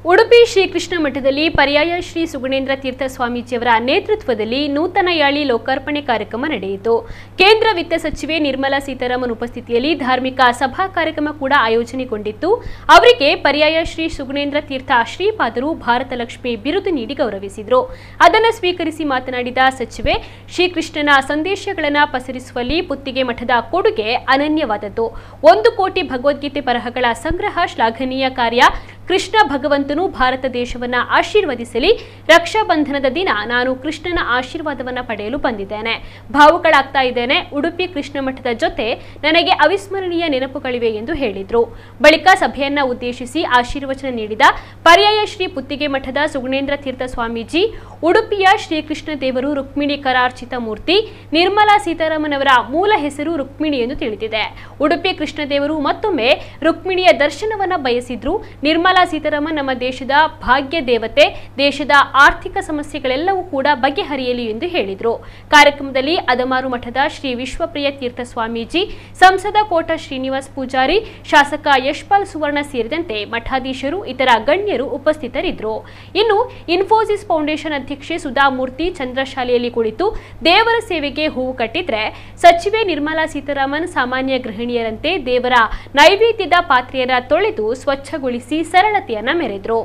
ಉಡುಪಿ ಶ್ರೀಕೃಷ್ಣ ಮಠದಲ್ಲಿ ಪರ್ಯಾಯ ಶ್ರೀ ಸುಗುಣೇಂದ್ರ ತೀರ್ಥ ಸ್ವಾಮೀಜಿಯವರ ನೇತೃತ್ವದಲ್ಲಿ ನೂತನ ಯಾಳಿ ಲೋಕಾರ್ಪಣೆ ಕಾರ್ಯಕ್ರಮ ನಡೆಯಿತು. ಕೇಂದ್ರ ವಿತ್ತ ಸಚಿವೆ ನಿರ್ಮಲಾ ಸೀತಾರಾಮನ್ ಉಪಸ್ಥಿತಿಯಲ್ಲಿ ಧಾರ್ಮಿಕ ಸಭಾ ಕಾರ್ಯಕ್ರಮ ಕೂಡ ಆಯೋಜನೆಗೊಂಡಿತ್ತು. ಅವರಿಗೆ ಪರ್ಯಾಯ ಶ್ರೀ ಸುಗುಣೇಂದ್ರ ತೀರ್ಥ ಶ್ರೀಪಾದರು ಭಾರತ ಲಕ್ಷ್ಮಿ ಬಿರುದು ನೀಡಿ ಗೌರವಿಸಿದರು. ಅದನ್ನು ಸ್ವೀಕರಿಸಿ ಮಾತನಾಡಿದ ಸಚಿವೆ, ಶ್ರೀಕೃಷ್ಣನ ಸಂದೇಶಗಳನ್ನು ಪಸರಿಸುವಲ್ಲಿ ಪುತ್ತಿಗೆ ಮಠದ ಕೊಡುಗೆ ಅನನ್ಯವಾದದ್ದು. 1 ಕೋಟಿ ಭಗವದ್ಗೀತೆ ಬರಹಗಳ ಸಂಗ್ರಹ ಶ್ಲಾಘನೀಯ ಕಾರ್ಯ. ಕೃಷ್ಣ ಭಗವಂತನು ಭಾರತ ದೇಶವನ್ನ ಆಶೀರ್ವದಿಸಲಿ. ರಕ್ಷಾ ಬಂಧನದ ದಿನ ನಾನು ಕೃಷ್ಣನ ಆಶೀರ್ವಾದವನ್ನ ಪಡೆಯಲು ಬಂದಿದ್ದೇನೆ. ಭಾವುಕಳಾಗ್ತಾ ಇದ್ದೇನೆ. ಉಡುಪಿ ಕೃಷ್ಣ ಮಠದ ಜೊತೆ ನನಗೆ ಅವಿಸ್ಮರಣೀಯ ನೆನಪುಗಳಿವೆ ಎಂದು ಹೇಳಿದರು. ಬಳಿಕ ಸಭೆಯನ್ನ ಉದ್ದೇಶಿಸಿ ಆಶೀರ್ವಚನ ನೀಡಿದ ಪರ್ಯಾಯ ಶ್ರೀ ಪುತ್ತಿಗೆ ಮಠದ ಸುಗುಣೇಂದ್ರ ತೀರ್ಥ ಸ್ವಾಮೀಜಿ, ಉಡುಪಿಯ ಶ್ರೀಕೃಷ್ಣ ದೇವರು ರುಕ್ಮಿಣಿ ಕರಾರ್ಚಿತ ಮೂರ್ತಿ. ನಿರ್ಮಲಾ ಸೀತಾರಾಮನ್ ಅವರ ಮೂಲ ಹೆಸರು ರುಕ್ಮಿಣಿ ಎಂದು ತಿಳಿದಿದೆ. ಉಡುಪಿ ಕೃಷ್ಣ ದೇವರು ಮತ್ತೊಮ್ಮೆ ರುಕ್ಮಿಣಿಯ ದರ್ಶನವನ್ನ ಬಯಸಿದ್ರು. ನಿರ್ಮಲಾ ಸೀತಾರಾಮನ್ ನಮ್ಮ ದೇಶದ ಭಾಗ್ಯ ದೇವತೆ. ದೇಶದ ಆರ್ಥಿಕ ಸಮಸ್ಯೆಗಳೆಲ್ಲವೂ ಕೂಡ ಬಗೆಹರಿಯಲಿ ಎಂದು ಹೇಳಿದರು. ಕಾರ್ಯಕ್ರಮದಲ್ಲಿ ಅದಮಾರು ಮಠದ ಶ್ರೀ ವಿಶ್ವಪ್ರಿಯ ತೀರ್ಥ ಸ್ವಾಮೀಜಿ, ಸಂಸದ ಕೋಟ ಶ್ರೀನಿವಾಸ್ ಪೂಜಾರಿ, ಶಾಸಕ ಯಶ್ಪಾಲ್ ಸುವರ್ಣ ಸೇರಿದಂತೆ ಮಠಾಧೀಶರು, ಇತರ ಗಣ್ಯರು ಉಪಸ್ಥಿತರಿದ್ದರು. ಇನ್ನು ಇನ್ಫೋಸಿಸ್ ಫೌಂಡೇಶನ್ ಅಧ್ಯಕ್ಷೆ ಸುಧಾಮೂರ್ತಿ ಚಂದ್ರಶಾಲೆಯಲ್ಲಿ ಕುಳಿತು ದೇವರ ಸೇವೆಗೆ ಹೂವು ಕಟ್ಟಿದ್ರೆ, ಸಚಿವೆ ನಿರ್ಮಲಾ ಸೀತಾರಾಮನ್ ಸಾಮಾನ್ಯ ಗೃಹಿಣಿಯರಂತೆ ದೇವರ ನೈವೇದ್ಯದ ಪಾತ್ರೆಯನ್ನ ತೊಳೆದು ಸ್ವಚ್ಛಗೊಳಿಸಿ ಸರಳತೆಯನ್ನ ಮೆರೆದ್ರು.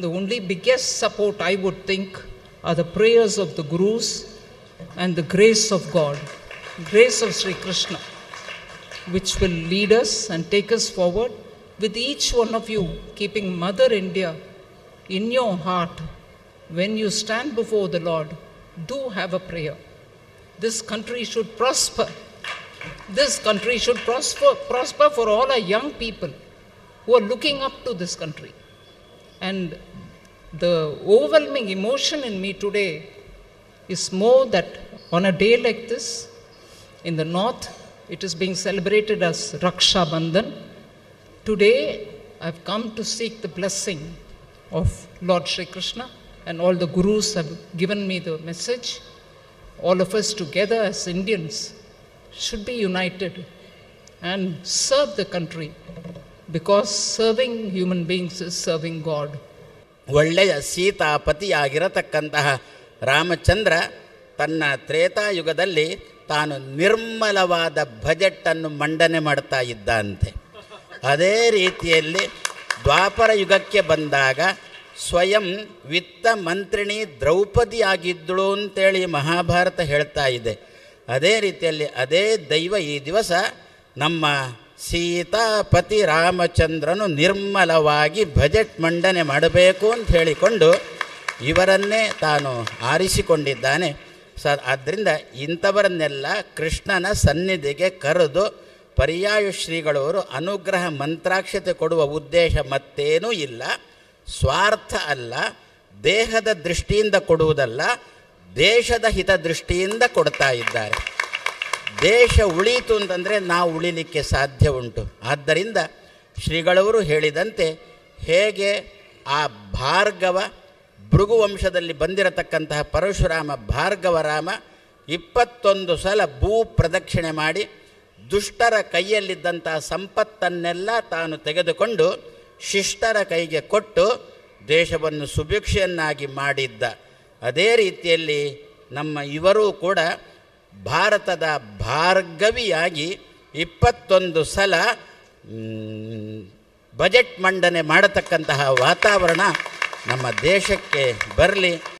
The only biggest support, I would think, are the prayers of the Gurus and the grace of God, grace of Sri Krishna, which will lead us and take us forward, with each one of you keeping Mother India in your heart. When you stand before the Lord, do have a prayer. This country should prosper. This country should prosper for all our young people who are looking up to this country. And the overwhelming emotion in me today is more that on a day like this, in the north, it is being celebrated as Raksha Bandhan. Today, I've come to seek the blessing of Lord Shri Krishna, and all the Gurus have given me the message. All of us together as Indians should be united and serve the country, because serving human beings is serving God. ಒಳ್ಳೆಯ ಸೀತಾಪತಿಯಾಗಿರತಕ್ಕಂತಹ ರಾಮಚಂದ್ರ ತನ್ನ ತ್ರೇತಾಯುಗದಲ್ಲಿ ತಾನು ನಿರ್ಮಲವಾದ ಬಜೆಟನ್ನು ಮಂಡನೆ ಮಾಡ್ತಾ ಇದ್ದಂತೆ. ಅದೇ ರೀತಿಯಲ್ಲಿ ದ್ವಾಪರ ಯುಗಕ್ಕೆ ಬಂದಾಗ ಸ್ವಯಂ ವಿತ್ತ ಮಂತ್ರಿಣಿ ದ್ರೌಪದಿಯಾಗಿದ್ದಳು ಅಂತೇಳಿ ಮಹಾಭಾರತ ಹೇಳ್ತಾ ಇದೆ. ಅದೇ ರೀತಿಯಲ್ಲಿ ಅದೇ ದೈವ ಈ ದಿವಸ ನಮ್ಮ ಸೀತಾಪತಿ ರಾಮಚಂದ್ರನು ನಿರ್ಮಲವಾಗಿ ಬಜೆಟ್ ಮಂಡನೆ ಮಾಡಬೇಕು ಅಂತ ಹೇಳಿಕೊಂಡು ಇವರನ್ನೇ ತಾನು ಆರಿಸಿಕೊಂಡಿದ್ದಾನೆ. ಆದ್ದರಿಂದ ಇಂಥವರನ್ನೆಲ್ಲ ಕೃಷ್ಣನ ಸನ್ನಿಧಿಗೆ ಕರೆದು ಪರ್ಯಾಯ ಶ್ರೀಗಳವರು ಅನುಗ್ರಹ ಮಂತ್ರಾಕ್ಷತೆ ಕೊಡುವ ಉದ್ದೇಶ ಮತ್ತೇನೂ ಇಲ್ಲ. ಸ್ವಾರ್ಥ ಅಲ್ಲ, ದೇಹದ ದೃಷ್ಟಿಯಿಂದ ಕೊಡುವುದಲ್ಲ, ದೇಶದ ಹಿತದೃಷ್ಟಿಯಿಂದ ಕೊಡ್ತಾ ಇದ್ದಾರೆ. ದೇಶ ಉಳೀತು ಅಂತಂದರೆ ನಾವು ಉಳಿಲಿಕ್ಕೆ ಸಾಧ್ಯ ಉಂಟು. ಆದ್ದರಿಂದ ಶ್ರೀಗಳವರು ಹೇಳಿದಂತೆ ಹೇಗೆ ಆ ಭಾರ್ಗವ ಭೃಗುವಂಶದಲ್ಲಿ ಬಂದಿರತಕ್ಕಂತಹ ಪರಶುರಾಮ ಭಾರ್ಗವರಾಮ 21 ಸಲ ಭೂ ಪ್ರದಕ್ಷಿಣೆ ಮಾಡಿ ದುಷ್ಟರ ಕೈಯಲ್ಲಿದ್ದಂಥ ಸಂಪತ್ತನ್ನೆಲ್ಲ ತಾನು ತೆಗೆದುಕೊಂಡು ಶಿಷ್ಟರ ಕೈಗೆ ಕೊಟ್ಟು ದೇಶವನ್ನು ಸುಭಿಕ್ಷೆಯನ್ನಾಗಿ ಮಾಡಿದ್ದ. ಅದೇ ರೀತಿಯಲ್ಲಿ ನಮ್ಮ ಇವರೂ ಕೂಡ ಭಾರತದ ಭಾರ್ಗವಿಯಾಗಿ 21 ಸಲ ಬಜೆಟ್ ಮಂಡನೆ ಮಾಡತಕ್ಕಂತಹ ವಾತಾವರಣ ನಮ್ಮ ದೇಶಕ್ಕೆ ಬರಲಿ.